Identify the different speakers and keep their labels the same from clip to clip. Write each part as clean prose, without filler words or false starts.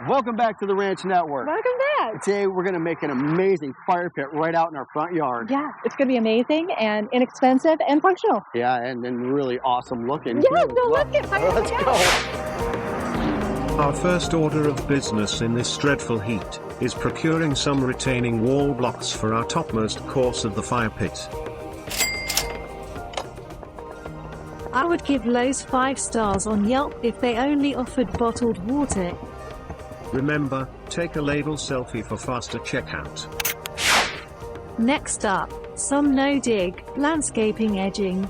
Speaker 1: Welcome back to the Ranch Network.
Speaker 2: Welcome back.
Speaker 1: Today we're going to make an amazing fire pit right out in our front yard.
Speaker 2: Yeah, it's going to be amazing and inexpensive and functional.
Speaker 1: Yeah, and really awesome looking.
Speaker 2: Yeah, no, let's get fired.
Speaker 1: Let's go.
Speaker 3: Our first order of business in this dreadful heat is procuring some retaining wall blocks for our topmost course of the fire pit.
Speaker 4: I would give Lowe's 5 stars on Yelp if they only offered bottled water.
Speaker 3: Remember, take a label selfie for faster checkout.
Speaker 4: Next up, some no-dig, landscaping edging.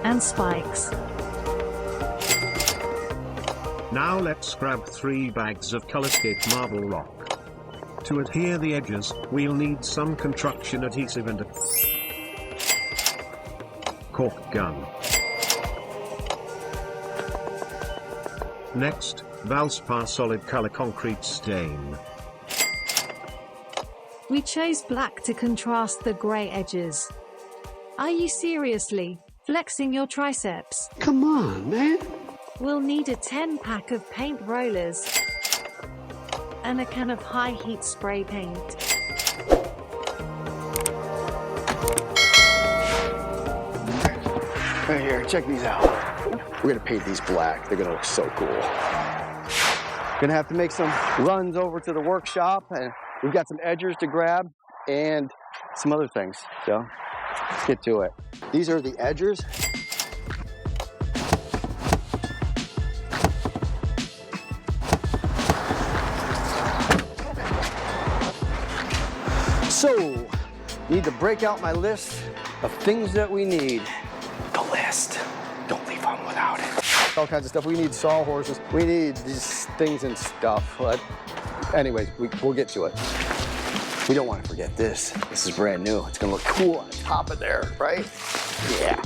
Speaker 4: And spikes.
Speaker 3: Now let's grab 3 bags of Colorscape marble rock. To adhere the edges, we'll need some construction adhesive and a caulk gun. Next, Valspar solid color concrete stain.
Speaker 4: We chose black to contrast the grey edges. Are you seriously flexing your triceps?
Speaker 1: Come on, man.
Speaker 4: We'll need a 10-pack of paint rollers and a can of high heat spray paint.
Speaker 1: Right here, check these out. We're gonna paint these black. They're gonna look so cool. Gonna have to make some runs over to the workshop, and we've got some edgers to grab and some other things. So let's get to it. These are the edgers. So, need to break out my list of things that we need. The list. Don't leave home without it. All kinds of stuff. We need sawhorses. We need these things and stuff. But anyways, we'll get to it. We don't want to forget this. This is brand new. It's gonna look cool on top of there, right? Yeah.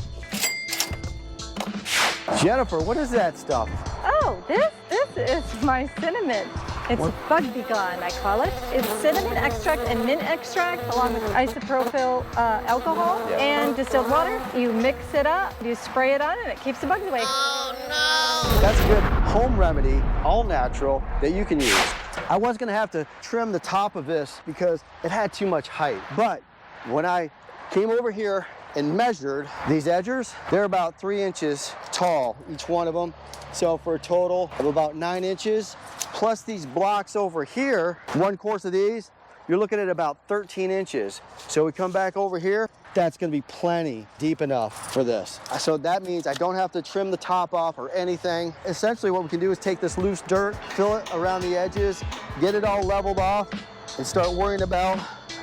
Speaker 1: Jennifer, what is that stuff?
Speaker 2: Oh, this is my cinnamon. It's bug begun, I call it. It's cinnamon extract and mint extract along with isopropyl alcohol and distilled water. You mix it up, you spray it on, and it keeps the bugs away.
Speaker 1: Oh no! That's a good home remedy, all natural, that you can use. I was gonna have to trim the top of this because it had too much height. But when I came over here and measured these edgers, they're about 3 inches tall, each one of them. So for a total of about 9 inches, plus these blocks over here, one course of these, you're looking at about 13 inches. So we come back over here, that's gonna be plenty deep enough for this. So that means I don't have to trim the top off or anything. Essentially what we can do is take this loose dirt, fill it around the edges, get it all leveled off, and start worrying about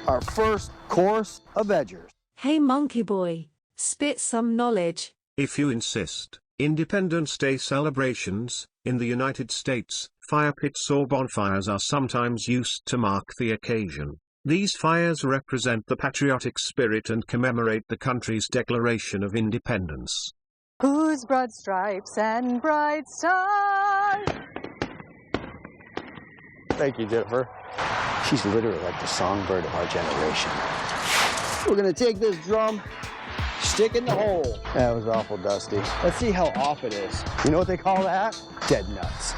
Speaker 1: our first course of edgers.
Speaker 4: Hey monkey boy, spit some knowledge.
Speaker 3: If you insist. Independence Day celebrations, in the United States, fire pits or bonfires are sometimes used to mark the occasion. These fires represent the patriotic spirit and commemorate the country's declaration of independence.
Speaker 2: Whose broad stripes and bright stars.
Speaker 1: Thank you, Jennifer. She's literally like the songbird of our generation. We're gonna take this drum, stick in the hole. That was awful dusty. Let's see how off it is. You know what they call that? Dead nuts.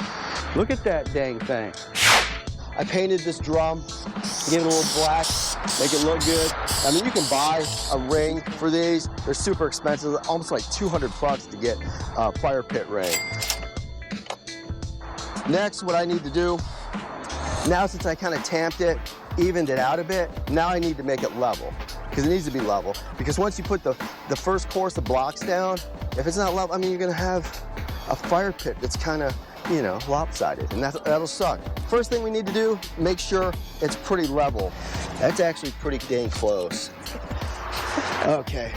Speaker 1: Look at that dang thing. I painted this drum, give it a little black, make it look good. I mean, you can buy a ring for these. They're super expensive, almost like 200 bucks to get a fire pit ring. Next, what I need to do, now since I kind of tamped it, evened it out a bit, now I need to make it level. Because it needs to be level. Because once you put the first course of blocks down, if it's not level, I mean, you're gonna have a fire pit that's kind of, you know, lopsided, and that'll suck. First thing we need to do, make sure it's pretty level. That's actually pretty dang close. Okay,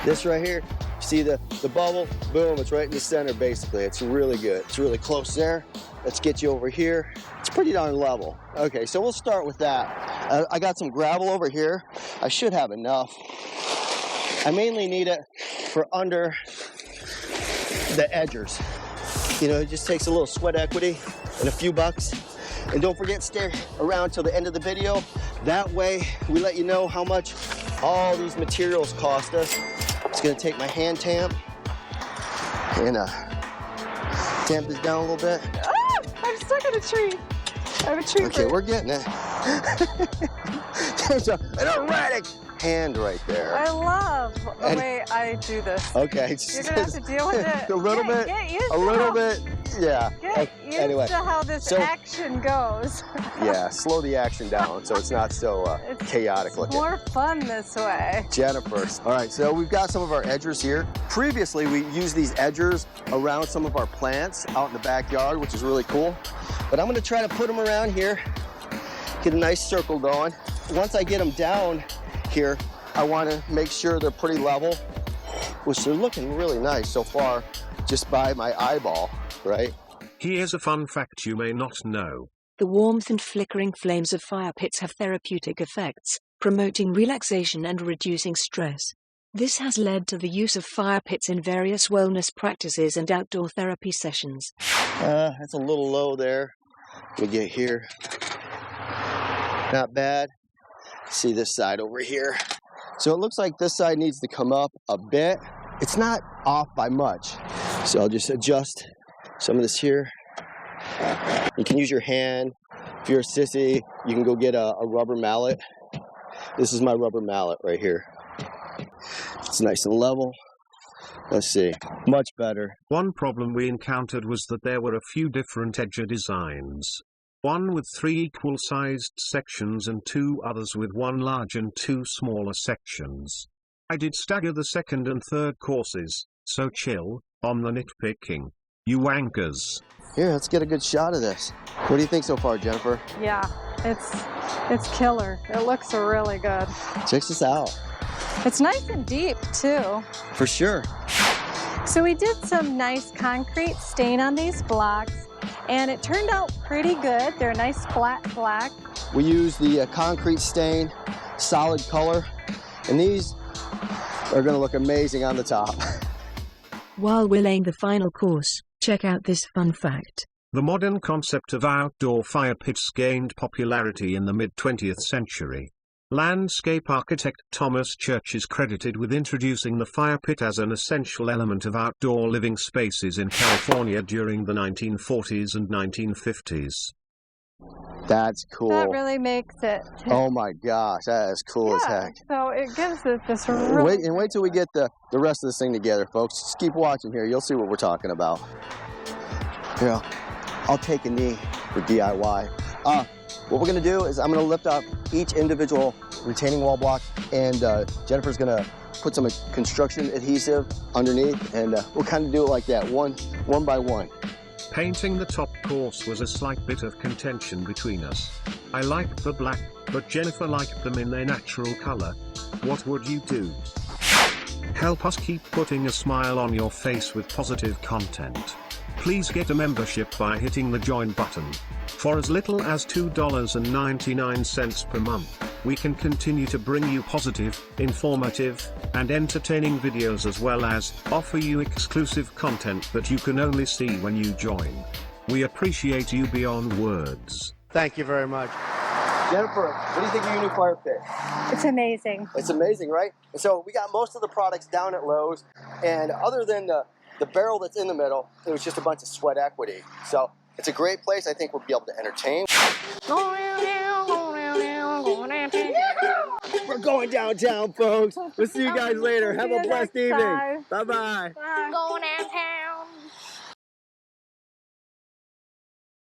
Speaker 1: this right here, see the bubble? Boom, it's right in the center basically. It's really good. It's really close there. Let's get you over here. It's pretty darn level. Okay, so we'll start with that. I got some gravel over here. I should have enough. I mainly need it for under the edgers. You know, it just takes a little sweat equity and a few bucks. And don't forget, stay around till the end of the video. That way, we let you know how much all these materials cost us. It's gonna take my hand tamp and a tamp this down a little bit.
Speaker 2: Ah, I'm stuck in a tree. I have a tree.
Speaker 1: Okay, we're getting it. There's an erratic hand right there.
Speaker 2: I love the way I do this.
Speaker 1: Okay.
Speaker 2: You're gonna have to deal with it.
Speaker 1: A little bit.
Speaker 2: Get used
Speaker 1: A little bit. Yeah.
Speaker 2: Get used
Speaker 1: Anyway,
Speaker 2: to how this action goes.
Speaker 1: Yeah, slow the action down so it's not so chaotic looking.
Speaker 2: More fun this way.
Speaker 1: Jennifer. All right, so we've got some of our edgers here. Previously, we used these edgers around some of our plants out in the backyard, which is really cool. But I'm gonna try to put them around here, get a nice circle going. Once I get them down here, I wanna make sure they're pretty level, which they're looking really nice so far, just by my eyeball, right?
Speaker 3: Here's a fun fact you may not know.
Speaker 5: The warmth and flickering flames of fire pits have therapeutic effects, promoting relaxation and reducing stress. This has led to the use of fire pits in various wellness practices and outdoor therapy sessions.
Speaker 1: That's a little low there. We get here. Not bad. See this side over here. So it looks like this side needs to come up a bit. It's not off by much. So I'll just adjust some of this here. You can use your hand. If you're a sissy, you can go get a rubber mallet. This is my rubber mallet right here. It's nice and level. Let's see, much better.
Speaker 3: One problem we encountered was that there were a few different edger designs. One with 3 equal-sized sections and 2 others with 1 large and 2 smaller sections. I did stagger the second and third courses, so chill on the nitpicking. You wankers.
Speaker 1: Here, let's get a good shot of this. What do you think so far, Jennifer?
Speaker 2: Yeah, it's killer. It looks really good.
Speaker 1: Check this out.
Speaker 2: It's nice and deep too.
Speaker 1: For sure.
Speaker 2: So we did some nice concrete stain on these blocks, and it turned out pretty good. They're a nice flat black.
Speaker 1: We use the concrete stain, solid color, and these are going to look amazing on the top.
Speaker 5: While we're laying the final course, check out this fun fact.
Speaker 3: The modern concept of outdoor fire pits gained popularity in the mid-20th century. Landscape architect Thomas Church is credited with introducing the fire pit as an essential element of outdoor living spaces in California during the 1940s and 1950s.
Speaker 1: That's cool.
Speaker 2: That really makes it.
Speaker 1: Oh my gosh, that is cool as heck.
Speaker 2: So it gives it this really...
Speaker 1: Wait till we get the rest of this thing together, folks. Just keep watching here. You'll see what we're talking about. Here, I'll take a knee for DIY. What we're gonna do is I'm gonna lift up each individual retaining wall block, and Jennifer's gonna put some construction adhesive underneath, and we'll kind of do it like that, one by one.
Speaker 3: Painting the top course was a slight bit of contention between us. I liked the black, but Jennifer liked them in their natural color. What would you do? Help us keep putting a smile on your face with positive content. Please get a membership by hitting the join button. For as little as $2.99 per month, we can continue to bring you positive, informative, and entertaining videos, as well as offer you exclusive content that you can only see when you join. We appreciate you beyond words.
Speaker 1: Thank you very much. Jennifer, what do you think of your new fire pit?
Speaker 2: It's amazing.
Speaker 1: It's amazing, right? And so we got most of the products down at Lowe's, and other than the barrel that's in the middle, it was just a bunch of sweat equity. So it's a great place. I think we'll be able to entertain. We're going downtown, folks. We'll see you guys later. Have a blessed evening. Bye-bye.
Speaker 2: Bye.
Speaker 6: Going downtown.